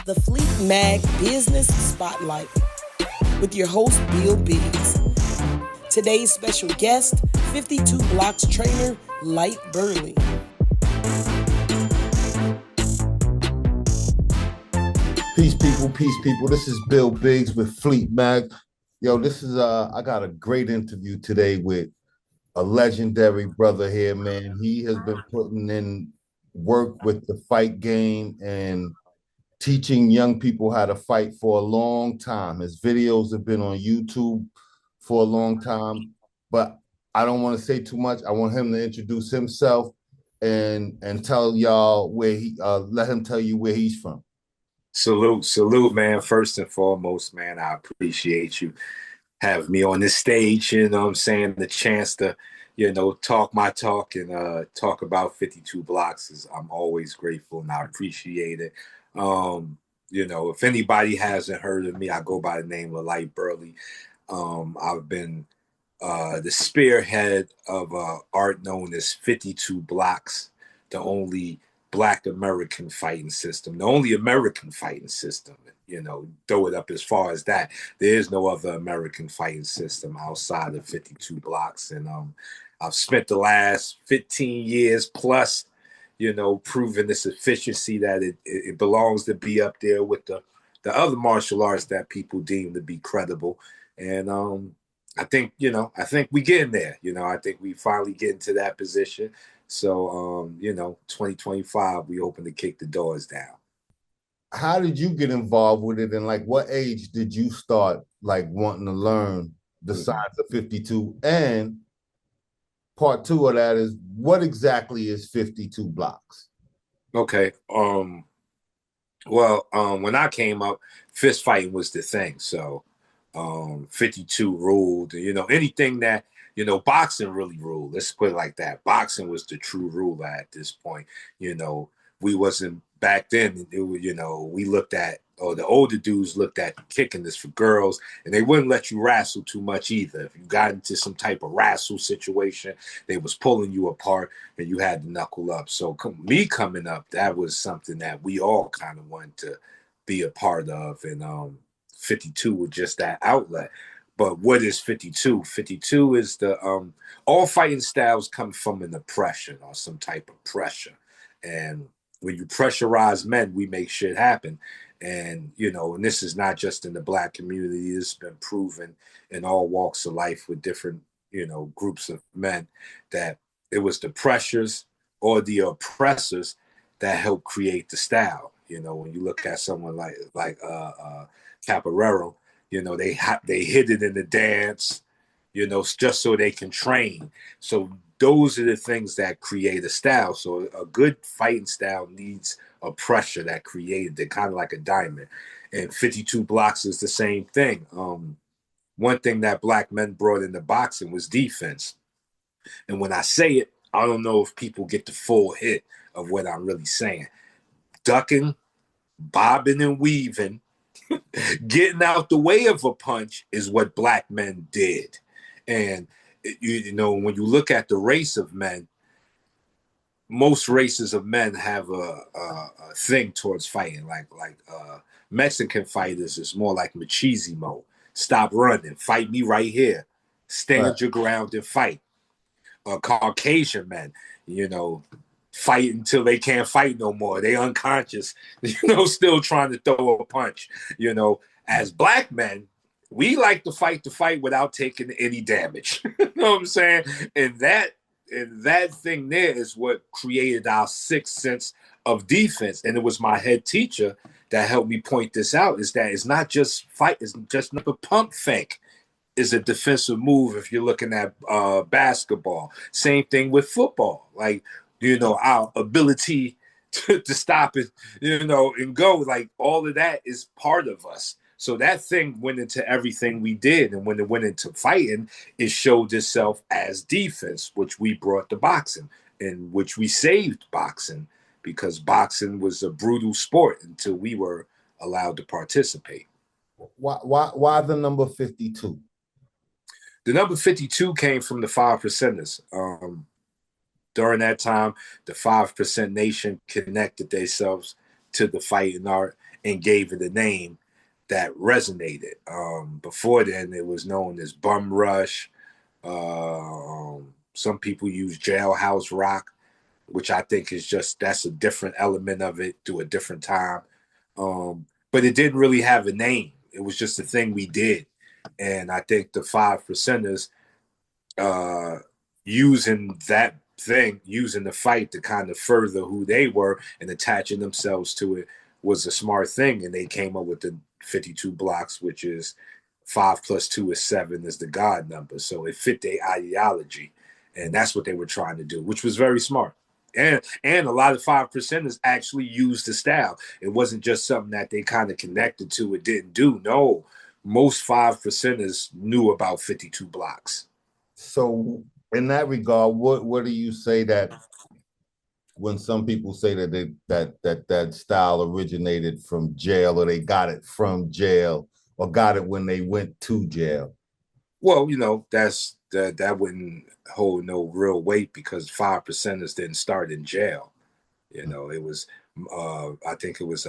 the Fleet Mag Business Spotlight with your host, Bill Biggz. Today's special guest, 52 Blocks trainer, Lyte Burley. Peace, people. This is Bill Biggz with Fleet Mag. Yo, I got a great interview today with a legendary brother here, man. He has been putting in work with the fight game and teaching young people how to fight for a long time. His videos have been on YouTube for a long time, but I don't want to say too much. I want him to introduce himself and tell y'all let him tell you where he's from. Salute, man. First and foremost, man, I appreciate you having me on this stage, you know what I'm saying? The chance to, talk my talk and talk about 52 Blocks I'm always grateful and I appreciate it. If anybody hasn't heard of me, I go by the name of Lyte Burley. I've been the spearhead of art known as 52 Blocks, the only Black American fighting system, the only American fighting system, throw it up as far as that. There is no other American fighting system outside of 52 Blocks. And I've spent the last 15 years plus, proving this efficiency that it belongs to be up there with the other martial arts that people deem to be credible. And I think we getting there. I think we finally get into that position. So, 2025, we open to kick the doors down. How did you get involved with it? And what age did you start wanting to learn the science of 52? And part two of that is, what exactly is 52 Blocks? Okay. When I came up, fist fighting was the thing. So 52 ruled, anything that, boxing really ruled. Let's put it like that. Boxing was the true ruler at this point. We wasn't back then. We looked at, or the older dudes looked at kicking this for girls, and they wouldn't let you wrestle too much either. If you got into some type of wrestle situation, they was pulling you apart and you had to knuckle up. So me coming up, that was something that we all kind of wanted to be a part of. And 52 was just that outlet. But what is 52? 52 is the all fighting styles come from an oppression or some type of pressure. And when you pressurize men, we make shit happen. And, and this is not just in the Black community. It's been proven in all walks of life with different, groups of men, that it was the pressures or the oppressors that helped create the style. When you look at someone like Capoeira, they hid it in the dance, just so they can train. So those are the things that create a style. So a good fighting style needs a pressure that created it, kind of like a diamond. And 52 Blocks is the same thing. One thing that Black men brought into boxing was defense. And when I say it, I don't know if people get the full hit of what I'm really saying. Ducking, bobbing and weaving, getting out the way of a punch is what Black men did. And, when you look at the race of men, most races of men have a thing towards fighting. Like Mexican fighters is more like machismo. Stop running. Fight me right here. Stand your ground and fight. Caucasian men, fight until they can't fight no more. They unconscious, still trying to throw a punch. As Black men, we like to fight without taking any damage. You know what I'm saying? And that thing there is what created our sixth sense of defense. And it was my head teacher that helped me point this out, is that it's not just fight, it's just not a pump fake. Is a defensive move if you're looking at basketball. Same thing with football. Our ability to stop it, and go, all of that is part of us. So that thing went into everything we did. And when it went into fighting, it showed itself as defense, which we brought to boxing, in which we saved boxing, because boxing was a brutal sport until we were allowed to participate. Why the number 52? The number 52 came from the 5%ers. During that time, the 5% nation connected themselves to the fighting art, and gave it a name that resonated. Before then, it was known as Bum Rush. Some people use Jailhouse Rock, which I think is that's a different element of it to a different time. But it didn't really have a name. It was just a thing we did. And I think the 5%ers using that thing, using the fight to kind of further who they were and attaching themselves to it was a smart thing. And they came up with the 52 blocks, which is 5 + 2 is 7 is the God number. So it fit their ideology. And that's what they were trying to do, which was very smart. And a lot of 5%ers actually used the style. It wasn't just something that they kind of connected to, it didn't do. No, most 5%ers knew about 52 blocks. So in that regard, what do you say that when some people say that that style originated from jail, or they got it from jail, or got it when they went to jail? Well, that wouldn't hold no real weight because 5%ers didn't start in jail. It was I think it was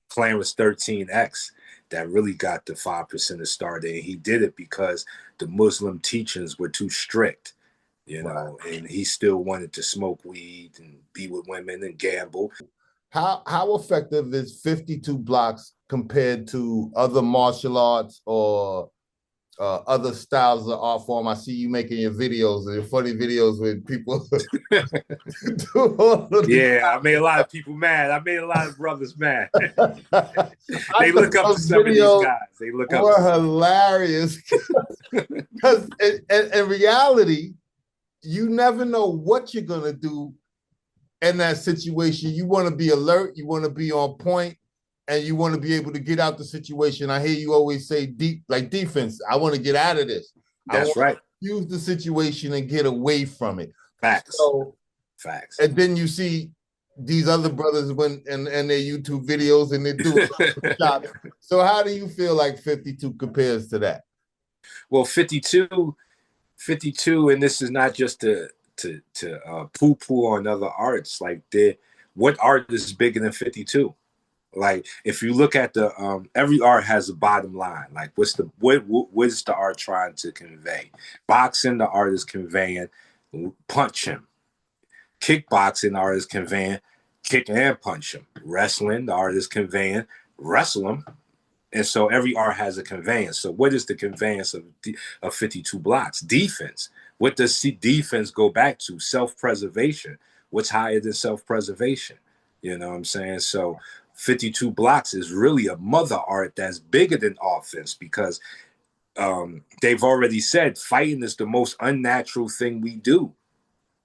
Clarence 13X that really got the 5%ers started. And he did it because the Muslim teachings were too strict, and he still wanted to smoke weed and be with women and gamble. How effective is 52 blocks compared to other martial arts or other styles of art form? I see you making your videos and your funny videos with people. Yeah, I made a lot of people mad. I made a lot of brothers mad. They look up to some of these guys. They look up. Were hilarious because in reality, you never know what you're gonna do in that situation. You want to be alert. You want to be on point. And you want to be able to get out the situation. I hear you always say defense. I want to get out of this. That's right. Use the situation and get away from it. Facts. Facts. And then you see these other brothers in their YouTube videos and they do shots. So how do you feel like 52 compares to that? Well, 52, and this is not just to poo-poo on other arts. Like, what art is bigger than 52? Like, if you look at the every art has a bottom line. Like, what is the art trying to convey? Boxing, the art is conveying punch him. Kickboxing, the art is conveying kick and punch him. Wrestling, the art is conveying wrestle him. And so every art has a conveyance. So what is the conveyance of 52 blocks? Defense. What does defense go back to? Self-preservation. What's higher than self-preservation? You know what I'm saying? So 52 blocks is really a mother art that's bigger than offense because they've already said fighting is the most unnatural thing we do,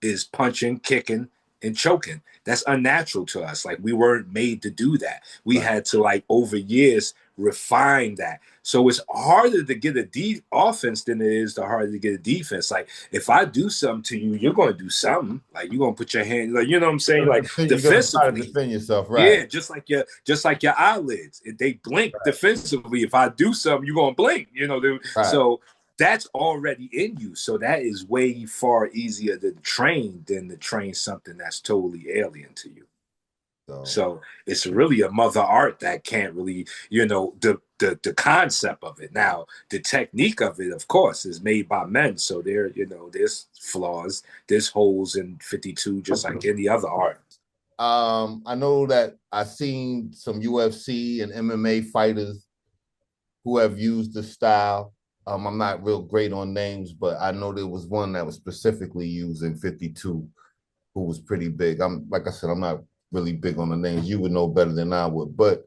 is punching, kicking, and choking. That's unnatural to us. Like, we weren't made to do that. We had to, like, over years refine that. So it's harder to get a offense than it is harder to get a defense. Like, if I do something to you, you're going to do something. Like, you're going to put your hand, like, you know what I'm saying? Like, defensively. Defend yourself, right? Yeah, just like your eyelids. If they blink defensively, if I do something, you're going to blink, Right. So that's already in you. So that is way far easier to train than to train something that's totally alien to you. So it's really a mother art that can't really, the concept of it. Now, the technique of it, of course, is made by men. So there's flaws, there's holes in 52, just like any other art. I know that I've seen some UFC and MMA fighters who have used the style. I'm not real great on names, but I know there was one that was specifically using 52 who was pretty big. Like I said, I'm not really big on the names. You would know better than I would. But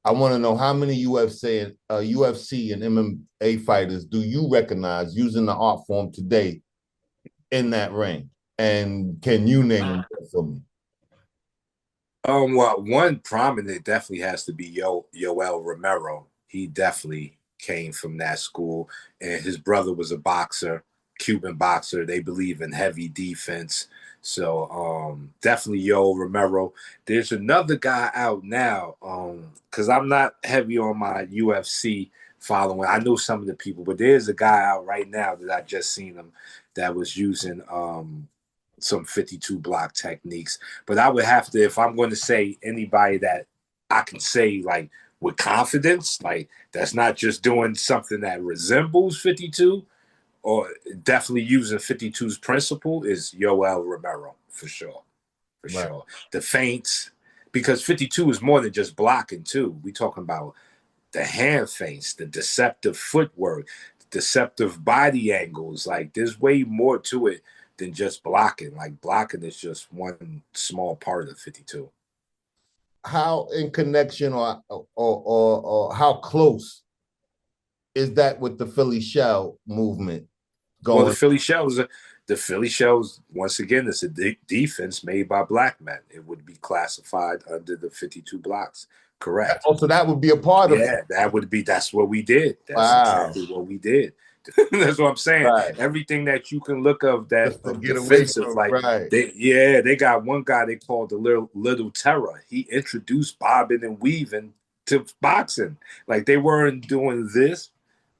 I want to know how many UFC and MMA fighters do you recognize using the art form today in that ring? And can you name them for me? Well, one prominent definitely has to be Yoel Romero. He definitely came from that school, and his brother was a boxer, Cuban boxer. They believe in heavy defense. So definitely Yoel Romero. There's another guy out now, because I'm not heavy on my UFC following. I know some of the people, but there's a guy out right now that I just seen him that was using some 52 block techniques. But I would have to, if I'm going to say anybody that I can say like with confidence, like that's not just doing something that resembles 52, or definitely using 52's principle is Yoel Romero for sure. For Right. sure. The feints, because 52 is more than just blocking too. We talking about the hand feints, the deceptive footwork, deceptive body angles. Like there's way more to it than just blocking. Like blocking is just one small part of 52. How in connection or how close is that with the Philly shell movement Well, going? the Philly shells, once again, it's a defense made by black men. It would be classified under the 52 blocks. Correct. Also, that would be a part of it. Yeah, that's what we did. That's Wow. exactly what we did. That's what I'm saying. Right. Everything that you can look of that Just to of get away defensive, from, like right. they got one guy they called the little terror. He introduced bobbing and weaving to boxing. Like they weren't doing this.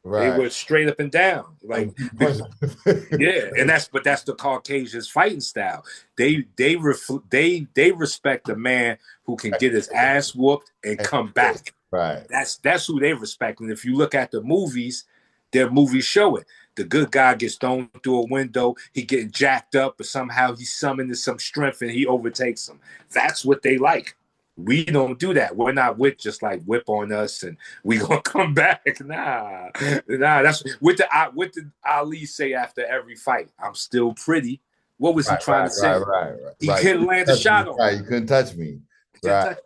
They Right. were straight up and down. Like yeah, and that's the Caucasians fighting style. They respect a man who can get his ass whooped and come back. Right. That's who they respect. And if you look at the movies, their movies show it. The good guy gets thrown through a window, he getting jacked up, but somehow he's summoning some strength and he overtakes him. That's what they like. We don't do that. We're not with just like whip on us and we gonna come back. Nah. That's what did Ali say after every fight? I'm still pretty. What was he trying to say? Right. He couldn't land a shot on. Right, you couldn't touch me. Right.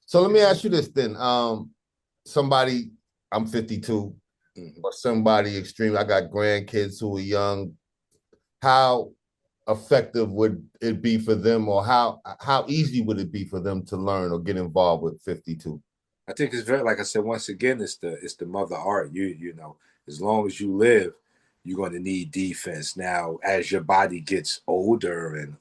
So let me ask you this then. Somebody, I'm 52, or somebody extreme. I got grandkids who are young. How effective would it be for them, or how easy would it be for them to learn or get involved with 52? I think it's very, like I said, once again, it's the mother art. You know, as long as you live, you're going to need defense. Now, as your body gets older and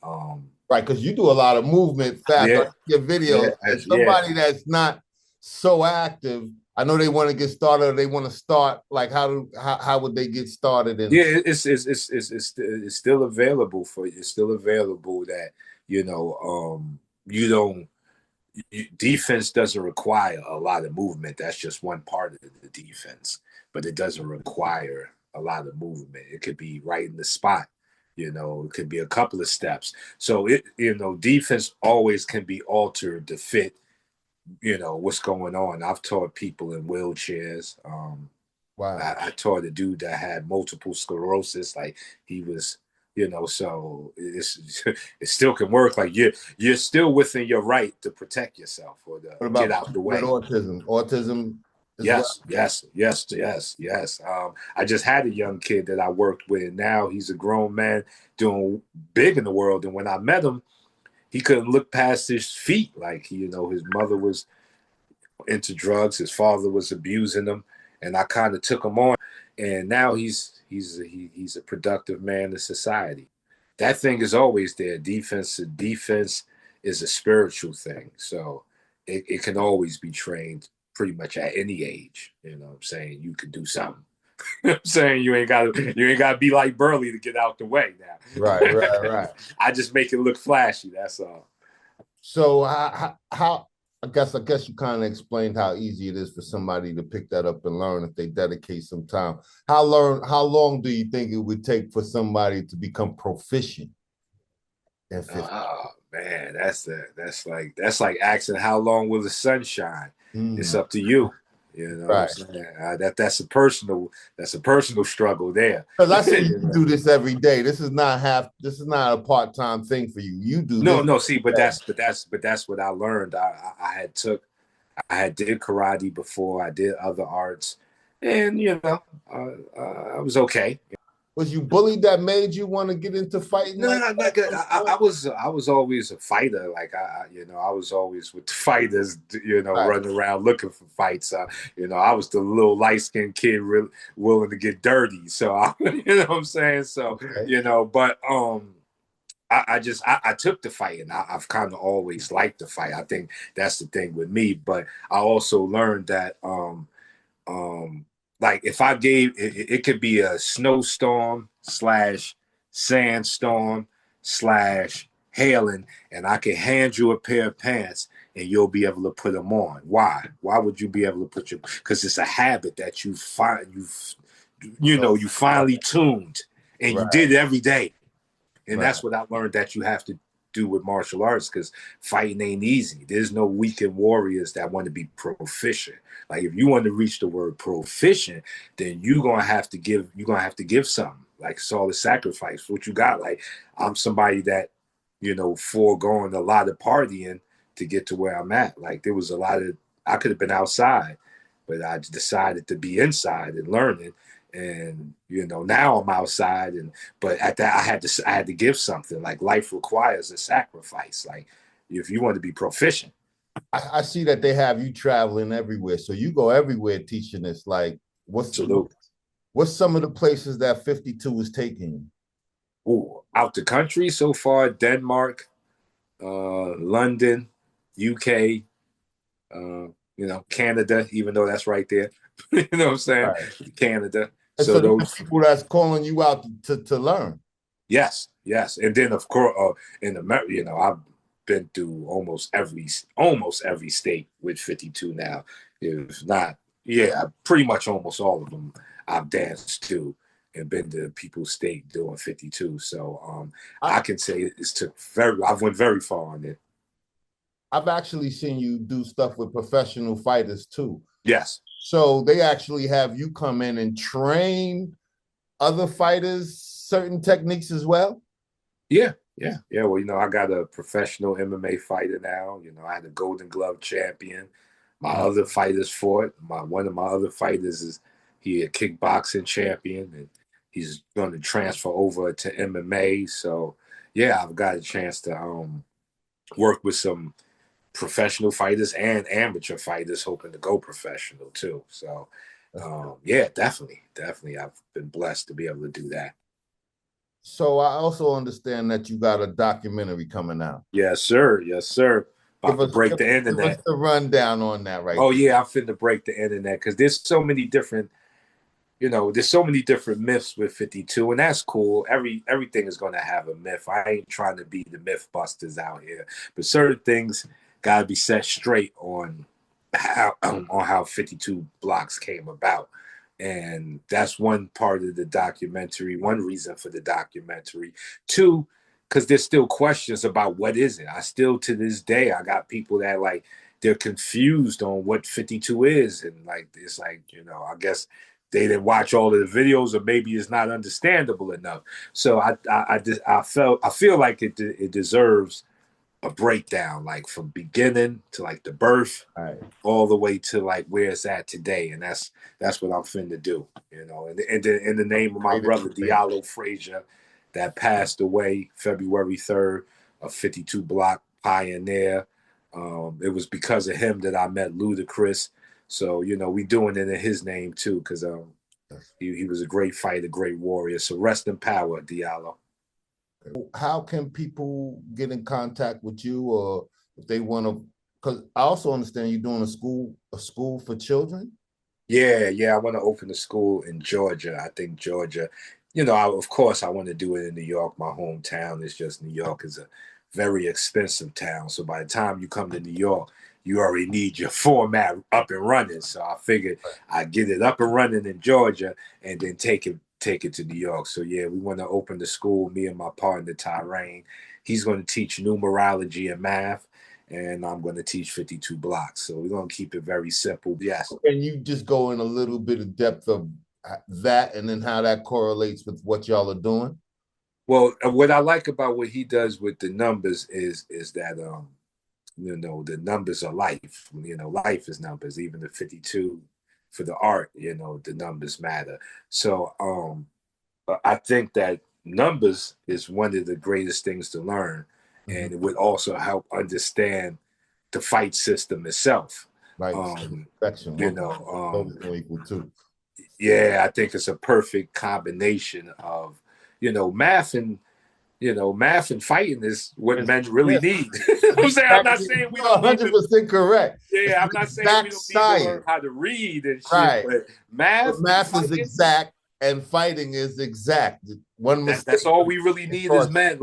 right, because you do a lot of movement fast. Yeah, your videos. Yeah, as somebody that's not so active, I know they want to get started. Or they want to start. Like how would they get started? Yeah, it's still available for you. It's still available that you know you don't. Defense doesn't require a lot of movement. That's just one part of the defense, but it doesn't require a lot of movement. It could be right in the spot. You know, it could be a couple of steps. So defense always can be altered to fit what's going on. I've taught people in wheelchairs. Wow. I taught a dude that had multiple sclerosis. Like he was, so it still can work. Like you're still within your right to protect yourself or to get out the way. Autism. Yes. I just had a young kid that I worked with. Now he's a grown man doing big in the world. And when I met him, he couldn't look past his feet. Like, his mother was into drugs. His father was abusing him. And I kind of took him on. And now he's a productive man in society. That thing is always there. Defense is a spiritual thing. So it can always be trained pretty much at any age. You know what I'm saying? You can do something. I'm saying you ain't gotta be like Burley to get out the way now. Right. I just make it look flashy. That's all. So how I guess you kind of explained how easy it is for somebody to pick that up and learn if they dedicate some time. How long do you think it would take for somebody to become proficient in 50? Oh man, that's like asking how long will the sun shine? It's up to you. Right. That's a personal struggle there. Because I see you do this every day. This is not a part-time thing for you. You do no. See, but that's what I learned. I did karate before. I did other arts, and I was okay. Was you bullied that made you want to get into fighting? No, I was always a fighter. Like I was always with the fighters. Right. Running around looking for fights. I was the little light-skinned kid willing to get dirty. So you know what I'm saying. So okay. But I took the fight, and I've kind of always liked the fight. I think that's the thing with me. But I also learned that like if I gave it could be a snowstorm / sandstorm / hailing, and I could hand you a pair of pants and you'll be able to put them on. Why? Why would you be able to put your? Because it's a habit that you finally tuned, and you Right. did it every day. And Right. that's what I learned that you have to do with martial arts, because fighting ain't easy. There's no weekend warriors that want to be proficient. Like if you want to reach the word proficient, then you're gonna have to give something. Like it's all the sacrifice. What you got? Like I'm somebody that, foregoing a lot of partying to get to where I'm at. Like there was a lot of I could have been outside, but I decided to be inside and learning. And now I'm outside, but at that I had to give something. Like life requires a sacrifice. Like if you want to be proficient. I see that they have you traveling everywhere, so you go everywhere teaching this. Like, what's some of the places that 52 is taking you? Ooh, out the country so far: Denmark, London, UK, Canada. Even though that's right there, you know what I'm saying? Right. Canada. And so those people that's calling you out to learn. Yes, and then of course in America, I've been through almost every state with 52 now. If not, pretty much almost all of them I've danced to and been to people's state doing 52. So I can say I've went very far on it. I've actually seen you do stuff with professional fighters too. Yes. So they actually have you come in and train other fighters certain techniques as well? Yeah. Well, I got a professional MMA fighter now. I had a Golden Glove champion. My other fighters fought. One of my other fighters is a kickboxing champion, and he's going to transfer over to MMA. So yeah, I've got a chance to work with some professional fighters and amateur fighters hoping to go professional too. So definitely I've been blessed to be able to do that. So I also understand that you got a documentary coming out. Yes sir. About to break the internet. Give us the rundown on that right now. Yeah, I'm finna break the internet because there's so many different myths with 52, and that's cool. Everything is going to have a myth. I ain't trying to be the myth busters out here, but certain things got to be set straight on how 52 blocks came about. And that's one part of the documentary, one reason for the documentary. Two, because there's still questions about what is it. I still, to this day, I got people that they're confused on what 52 is. And it's I guess they didn't watch all of the videos, or maybe it's not understandable enough. So I feel like it deserves a breakdown, from beginning to the birth, all the way to where it's at today. And that's what I'm finna do, in the name of my brother Diallo Frazier that passed away February 3rd, a 52 block pioneer. It was because of him that I met Ludacris. So, we doing it in his name too, because he was a great fighter, great warrior. So rest in power, Diallo. How can people get in contact with you, or if they want to? Because I also understand you're doing a school for children. Yeah, I want to open a school in Georgia. I think Georgia, of course, I want to do it in New York. My hometown is just New York is a very expensive town. So by the time you come to New York, you already need your format up and running. So I figured I'd get it up and running in Georgia and then take it to New York. So yeah, we want to open the school, me and my partner Tyrain. He's going to teach numerology and math, and I'm going to teach 52 blocks. So we're going to keep it very simple. Yes. Can you just go in a little bit of depth of that, and then how that correlates with what y'all are doing? Well, what I like about what he does with the numbers is that the numbers are life. Life is numbers. Even the 52 for the art, the numbers matter. So I think that numbers is one of the greatest things to learn, and it would also help understand the fight system itself. Right. Yeah, I think it's a perfect combination of math and fighting is what men really need. I'm saying, I'm not saying we don't 100% correct. Yeah, I'm not saying we don't need to learn how to read and shit, but math is exact and fighting is exact. That's all we really need as men.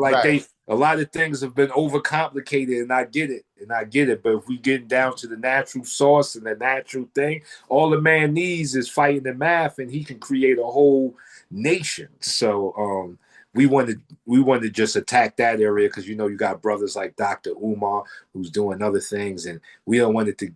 A lot of things have been overcomplicated, and I get it. and I get it. But if we get down to the natural source and the natural thing, all the man needs is fighting the math, and he can create a whole nation. So we want to just attack that area because you got brothers like Dr. Umar who's doing other things, and we don't want it to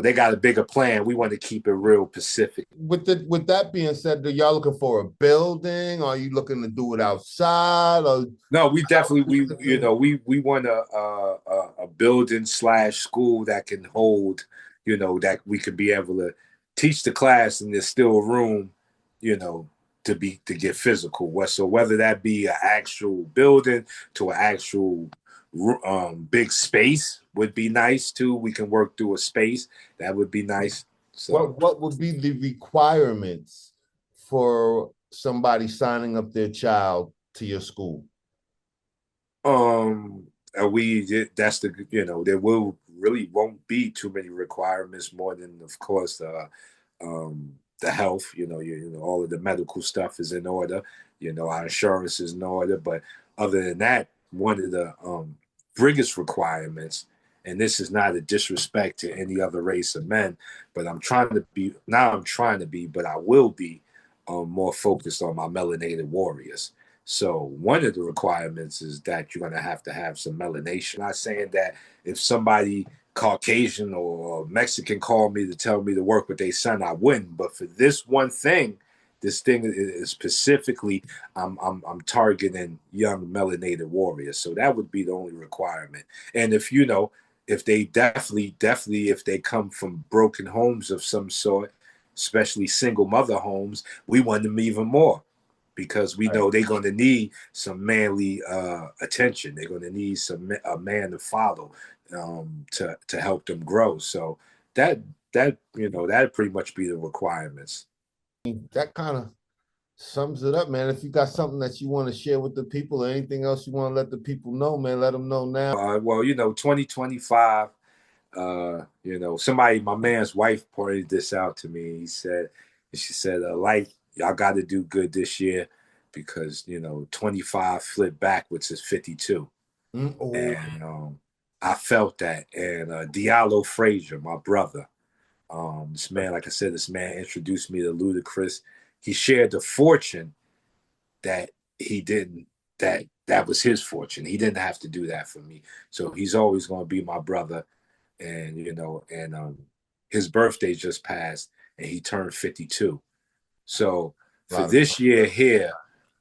they got a bigger plan. We want to keep it real Pacific. With that being said, are y'all looking for a building? Are you looking to do it outside? Or no, we definitely we want a building / school that can hold, that we could be able to teach the class, and there's still room, to get physical. So whether that be an actual building to an actual big space would be nice too. We can work through a space that would be nice. So what would be the requirements for somebody signing up their child to your school? That's there will really won't be too many requirements more than, of course, the health, all of the medical stuff is in order, our insurance is in order. But other than that, one of the biggest requirements, and this is not a disrespect to any other race of men, but I'm trying to be, but I will be more focused on my melanated warriors. So one of the requirements is that you're going to have some melanation. I'm not saying that if somebody Caucasian or Mexican called me to tell me to work with their son, I wouldn't. But for this one thing, this thing is specifically, I'm targeting young melanated warriors. So that would be the only requirement. And if if they definitely, if they come from broken homes of some sort, especially single mother homes, we want them even more, because we know they're going to need some manly attention. They're going to need a man to follow to help them grow. So that'd pretty much be the requirements. That kind of sums it up, man. If you got something that you want to share with the people or anything else you want to let the people know, man, let them know now. Well, 2025, my man's wife pointed this out to me. She said, Lyte, y'all got to do good this year, because 25 flipped backwards is 52. Mm-hmm. And I felt that. And Diallo Frazier, my brother, this man, like I said, this man introduced me to Ludacris. He shared the fortune that he didn't, that was his fortune. He didn't have to do that for me. So he's always going to be my brother. And his birthday just passed, and he turned 52. So for this year here,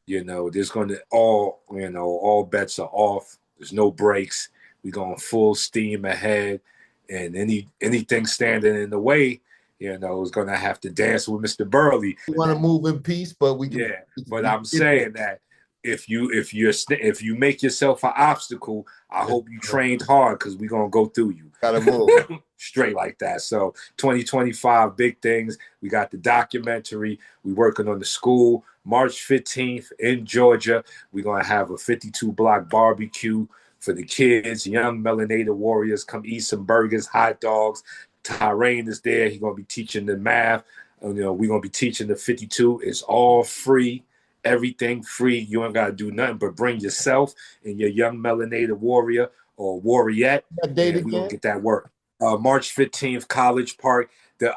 there's going to all bets are off. There's no breaks. We're going full steam ahead, and anything standing in the way, is going to have to dance with Mr. Burley. We want to move in peace, but we can. Yeah, but I'm saying that if you make yourself an obstacle, I hope you trained hard, because we're gonna go through you. Gotta move straight like that. So 2025, big things. We got the documentary. We working on the school. March 15th in Georgia, we're gonna have a 52 block barbecue for the kids, young melanated warriors. Come eat some burgers, hot dogs. Tyrain is there. He's gonna be teaching the math. We're gonna be teaching the 52. It's all free. Everything free. You ain't gotta do nothing but bring yourself and your young melanated warrior or warriorette. That date again? We're gonna get that work. March 15th, College Park.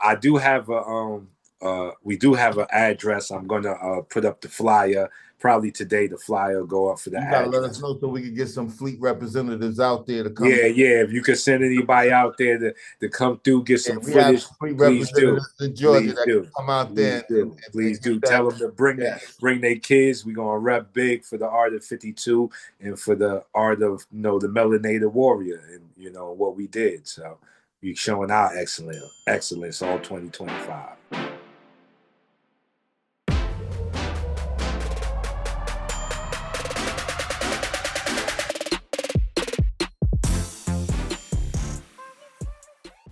I do have we do have an address. I'm gonna put up the flyer. Probably today the flyer will go up for the address. You gotta let us know so we can get some fleet representatives out there to come. Yeah. If you could send anybody out there to come through, get some footage. Fleet representatives in Georgia that can come out there. Please do. Tell them to bring their kids. We're gonna rep big for the art of 52 and for the art of the melanated warrior, and what we did. So we're showing our excellence all 2025.